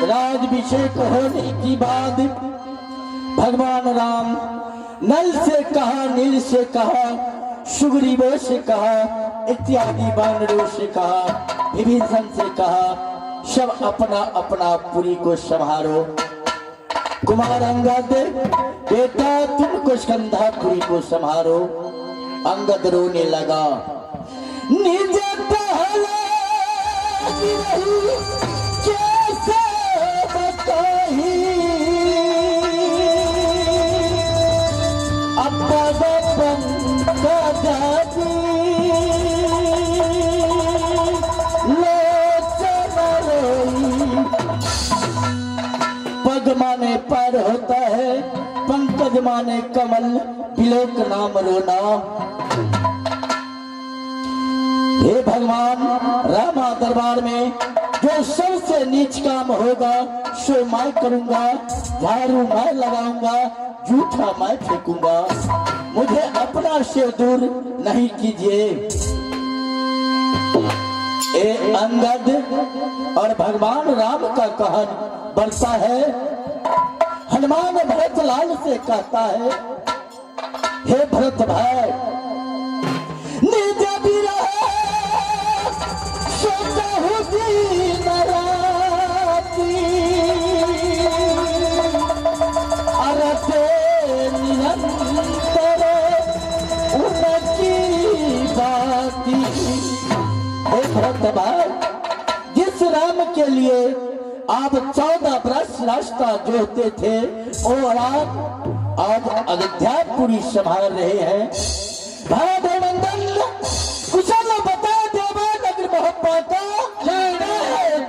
राज्याभिषेक होने की बाद भगवान राम नल से कहा, नील से कहा, सुग्रीवों से कहा, इत्यादि वानरों से कहा, विभीषण से कहा, सब अपना अपना पुरी को संभारो। कुमार अंगद, बेटा तुमको स्कंधापुरी को संभारो। अंगद रोने लगा, निज पहले कैसे बताही, अपद पंकज लोचन रोई। पग माने पैर होता है, पंकज माने कमल, बिलोक नाम रोना। हे भगवान, रामा दरबार में जो सबसे नीच काम होगा सो मैं करूंगा। झाड़ू मैं लगाऊंगा, जूठा मैं फेंकूंगा। मुझे अपना से दूर नहीं कीजिए। ए अंगद और भगवान राम का कहन बढ़ता है। हनुमान भरत लाल से कहता है, हे भरत भाई, निज बिरह सोचहु दिन राति, अरते निरंतर उनकी बाती। हे भरत भाई, जिस राम के लिए आप 14 वर्ष रास्ता जोहते थे और आप आज अयोध्यापुरी संभाल रहे हैं। भादेवंदन कुशल बता देवा नगर मोहब्बता,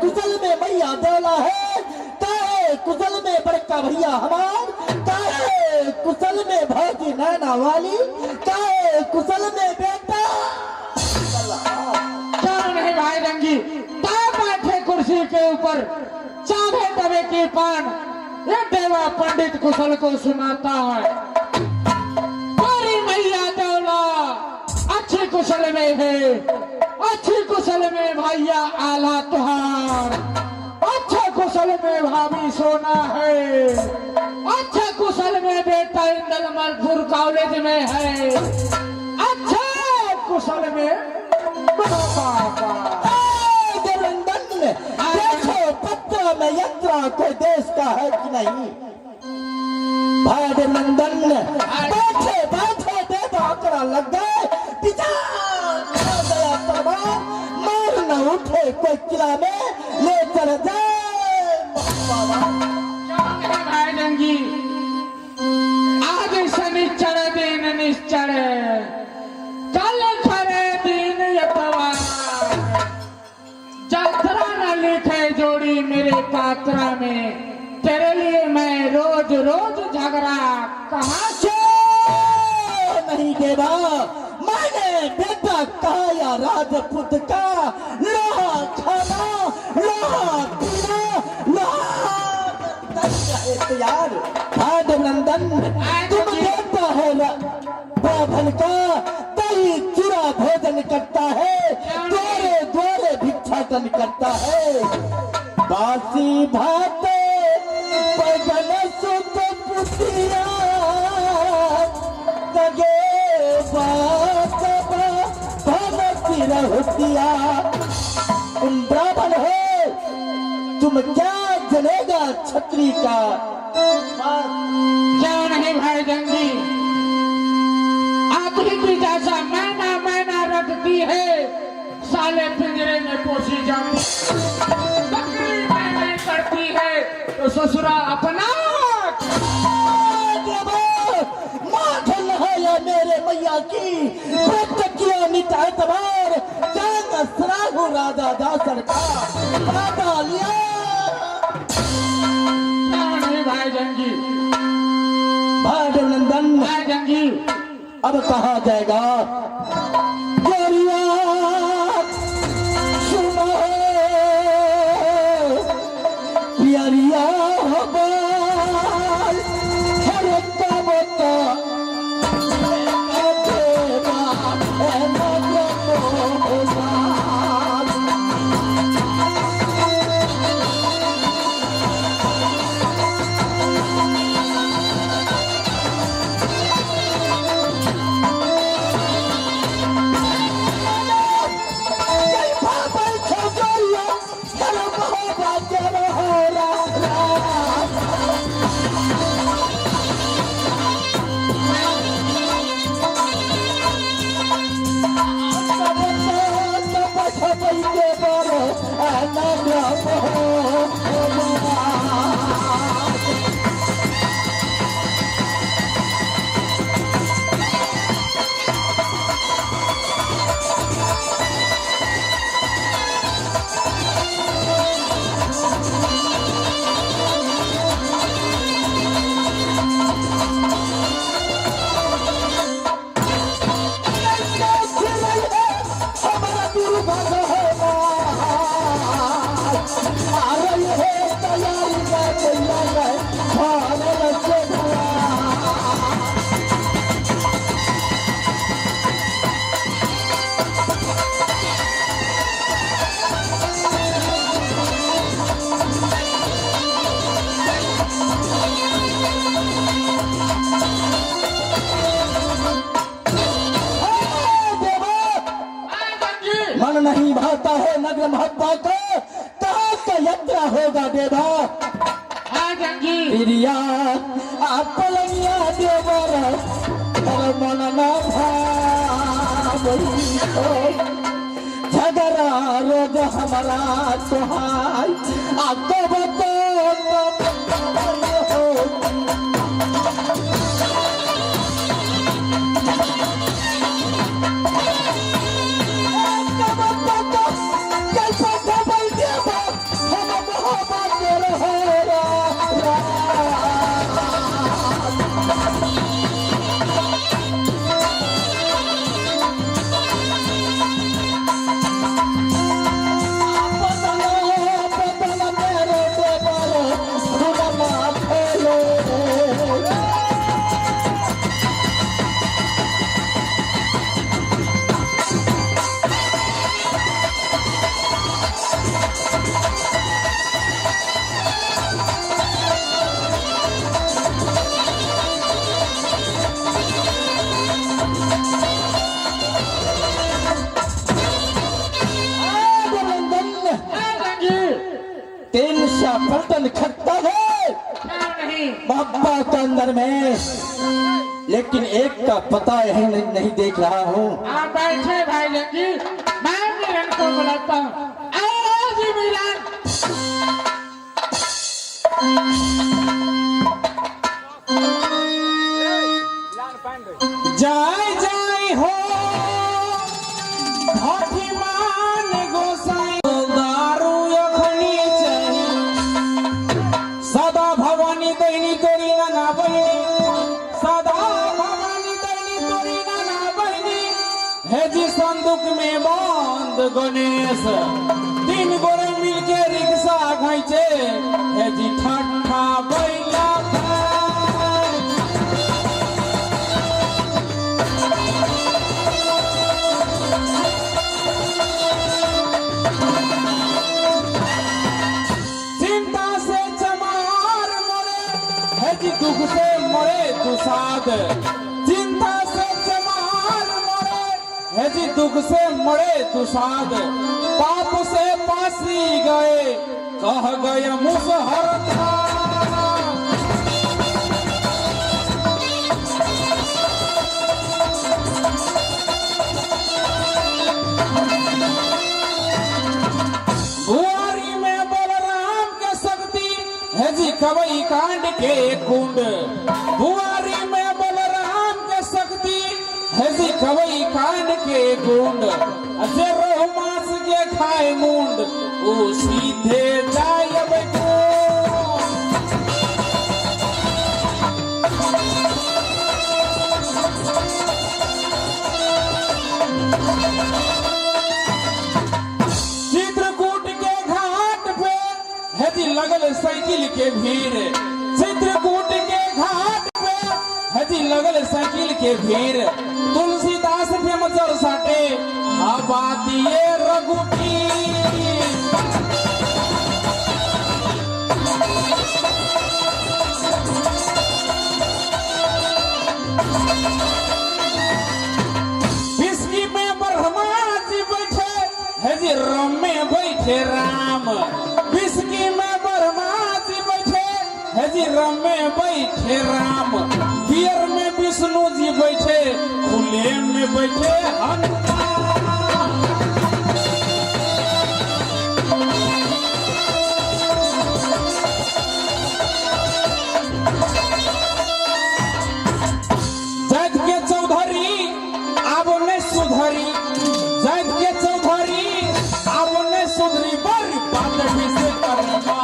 कुशल में मैया दौला है, ताए कुशल में बड़का भैया हमार, ताए कुशल में भौजी नैना वाली, ताए कुशल में बेटा। क्या नहीं भाई रंगी, ताए बैठे कुर्सी के ऊपर चाहे दबे की पान, ये देवा पंडित कुशल को सुनाता है। बड़ी मैया दौला अच्छी कुशल में है, अच्छी कुशल में भैया आला तुहार, अच्छा कुशल में भाभी सोना है, अच्छा कुशल कुशल में बेटा इंदलमलपुर कॉलेज में है, अच्छा कुशल में बाबा। देखो पत्र में यात्रा कोई देश का है कि नहीं। भाई नंदन बैठे बैठे देव आंकड़ा लग गए, पिता खा गया तलवार, मार न उठे कोई किला में ले चल जाए। भाई जंगी आज शनिचर दिन निश्चर, कल खरे दिन यतवार, यात्रा न लिखे जोड़ी मेरे पात्रा में, तेरे लिए मैं रोज रोज झगड़ा कहाँ से नहीं देवा, मैंने बेटा कहा या राजपूत का लोहा खाना लोहा पीना लोहा तैयार। भाद नंदन तुम देता है बाभन का दही चूरा भोजन करता है, द्वारे द्वारे भिक्षाटन करता है। बासी भात बगन सुत पुतिया तगे बात भगती रहतिया। तुम ब्राह्मण हो, तुम क्या जनेगा छत्री का। क्यों नहीं भाई जंगी, आखिरी की जैसा मैना मैना रखती है, साले पिंजरे में पोसी जाती, बकरी मैंने करती है तो ससुरा अपना माथन है मेरे मैया की प्रत्यकिया निता तबार जान सराहु राजा दासर का राजा लिया। नहीं भाई जंगी, भाई नंदन भाई जंगी अब कहा जाएगा। गोरिया सुनो प्यारिया हो बाल हर कब तो देवा है नगो मन नहीं भाता है नगर महत्ता को, कहाँ का यात्रा होगा देवा। हाँ जंगी प्रिया आपलनिया देवर हर मन न भावई झगड़ा रोज हमारा सुहाय आकब तो Hello. का पलटन खटता है क्यों नहीं? बाबा के अंदर में, लेकिन एक का पता यही नहीं देख रहा हूँ। आप बैठे भाई लगी, मैं मिलन को बुलाता हूँ। आओ जी मिलन। जय जय हो हठीमान गोसाई, दारू यखनी चाही सदा भवानी दैनी तोरी ना बहिनी, सदा भवानी दैनी तोरी ना बहिनी, है जी संदूक में बंद गणेश, तीन गोरे मिलके रिक्शा घाइचे, है जी ठट्ठा बैला दुख से मरे दुसाद, चिंता से चमार मरे है जी दुख से मरे दुसाद, पाप से पासी गए कह गए मुसहरता, बुआरी में बलराम के शक्ति है जी कवई कांड के कुंड, बुआरी में बलराम के शक्ति है जी कवई कांड के कुंड, जे रोह मांस के खाए मुंड वो सीधे जाय चित्रकूट के घाट पे है जी लगल साइकिल के भीड़, चित्रकूट के घाट पे है जी लगल साइकिल के भीड़, तुलसीदास फेमचर साटे आबादी रघुपी, बिस्की में ब्रह्मा जी बैठे है जी रम में बैठे राम, बिस्की में ब्रह्मा जी बैठे है जी रम में बैठे राम, पियर में विष्णु जी बैठे, खुले में बैठे हनुमान, जैत के चौधरी अब ने सुधरी, जैत के चौधरी अब ने सुधरी, बड़ी बात भी से करना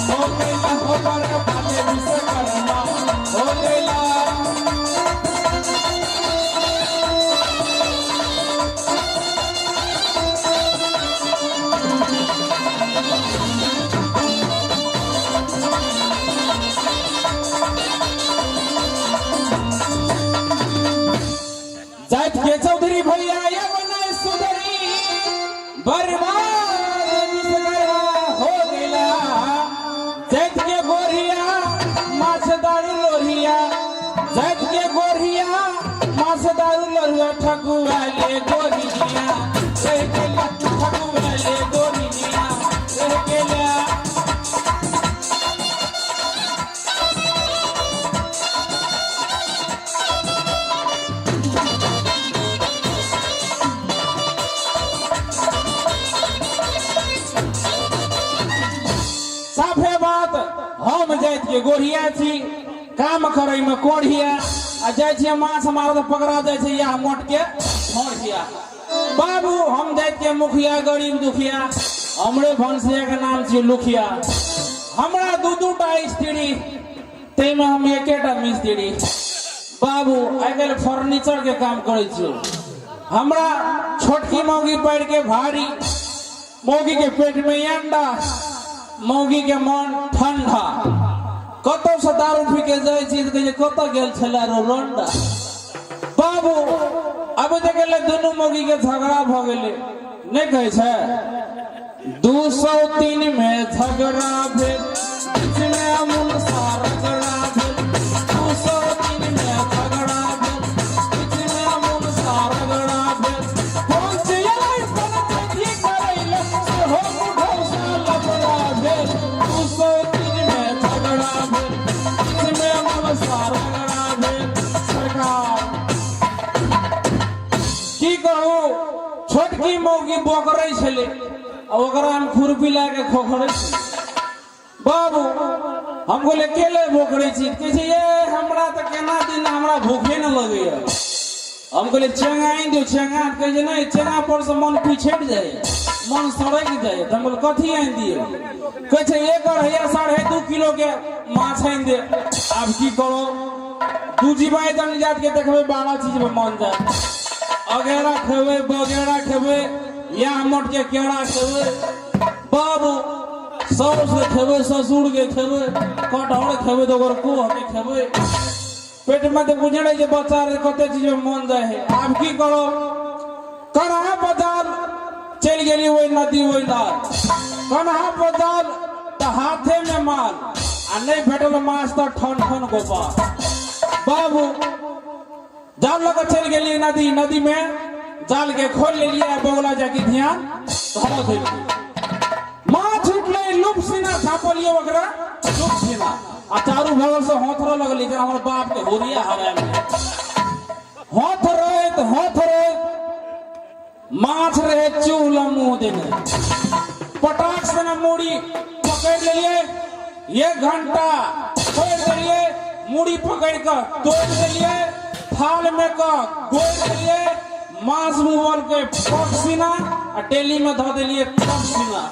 हो गईला, हो बड़ी बात भी से करना हो गईला, जैत के चौधरी भैया ये बने सुधरी, बर्बाद विश्वकर्मा हो गया, जैत के गोरिया माछदारू लोहिया, जैत के गोरिया माछदारू लोहिया, ठकुआ ले गोरिया रह गेला, ठकुआ ले गोरिया रह गेला, साफे बात हम जाइत के गोढ़िया छी, काम करे में कोढ़िया, आ जाय छियै माछ मार तो पकड़ा जाय छै या मोट के मोड़िया, बाबू हम जाइत के मुखिया गरीब दुखिया, हमरे भंसिया के नाम छै लुखिया, हमरा दू टा स्त्री, तै में हम एकेटा मिस्त्री, बाबू आइ काल्हि फर्नीचर के काम करे छी, हमरा छोटकी मौगी पैर के भारी, मौगी के पेट में अंडा, मौगी के मन ठंडा, कतौ से दारू पी के जाय छी त कहे कत गेल छला रो रोंडा, बाबू अब देख ले दोनों मौगी के झगड़ा भ गेले, नहीं कहे छै 203 में झगड़ा भेल, बीच में मुनसा रगड़ा भेल, 203 में झगड़ा भेल, बीच में मुनसा रगड़ा भेल, पहुंचिए पन ठीक करैले से हो मुठौ से लफड़ा भेल, 200 मौगी बोकरे छले ओकरा हम खुरपी लाके खोखरे बाबू हम बोले केले बोकरे छी कहे छै ये हमरा त केना दिन हमरा भूखे न लगैया हम कहले चेंगा आइन दियो चेंगा कहे छै नहीं चेंगा पर से मन पिछड़ जाए मन सड़क जाए हम बोले कथी आइन दियो कहे छै 1.5 किलो के माछ आइन दे अब की करो दू जीवाई दन जात के देखबे 12 चीज में मन जाए अगेरा खेबे बगेरा खेबे या मोट के केरा खेबे बाबू साउस के खेबे ससुर के खेबे कटहर खेबे तो को के खेबे पेट में तो बुझे जे बच्चा रे कते चीज में मन जाए है अब की करो कन्हा बाजार चल गेली वही नदी वही लाल कन्हा बाजार तो हाथे में माल आ नहीं भेटल माछ तो ठन ठन गोपाल बाबू जाल लगा चल गेली नदी नदी में जाल के खोल ले लिया बगला जाके ध्यान धरो दे माछ उठले लुप सीना छापलियो ओकरा लुप सीना आ चारू बगल से होथरो लगली जे हमर बाप के होरिया हराम होथ रहे माछ रहे चूला मुंह देने पटाक से ना मुड़ी पकड़ लिए 1 घंटा छोड़ दिए मुड़ी पकड़ कर तोड़ दिए थाल में का गोल दिए मांस मुंह के पक्षीना आ टेली में धो दिए पक्षीना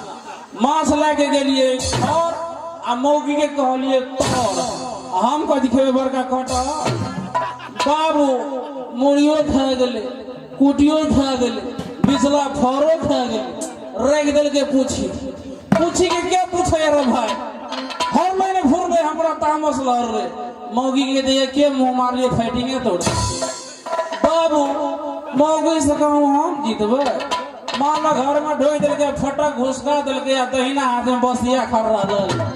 मांस लेके गेलिए और आ मौगी के कहलिए तोड़ हम कथी खेबे बड़का कटा बाबू मुड़ियो खा गेले कुटियो खा गेले बिचला फरो खा गेले रख दिल के पूछी के क्या पूछे रे भाई हर महीने घूर गए हमरा तामस लहर रे मौगी के दिए के मुंह मार लिए फाइटिंग है तोड़ बाबू मौगी से कहूँ हम जीतबे माला घर में ढोई दिल के फटक घुसका दिल के दहिना हाथ में बसिया खड़ रहा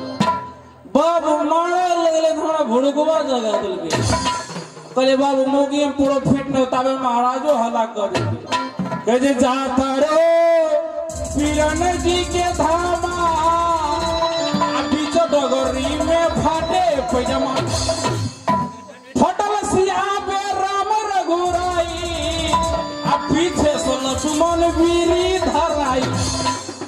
बाबू मारे लगले थोड़ा भुड़कुआ जगह दिल के कहले बाबू मौगी में पूरा फिट नहीं तबे महाराजो हलाक कर दे कहे जाता रे पीरन जी के धामा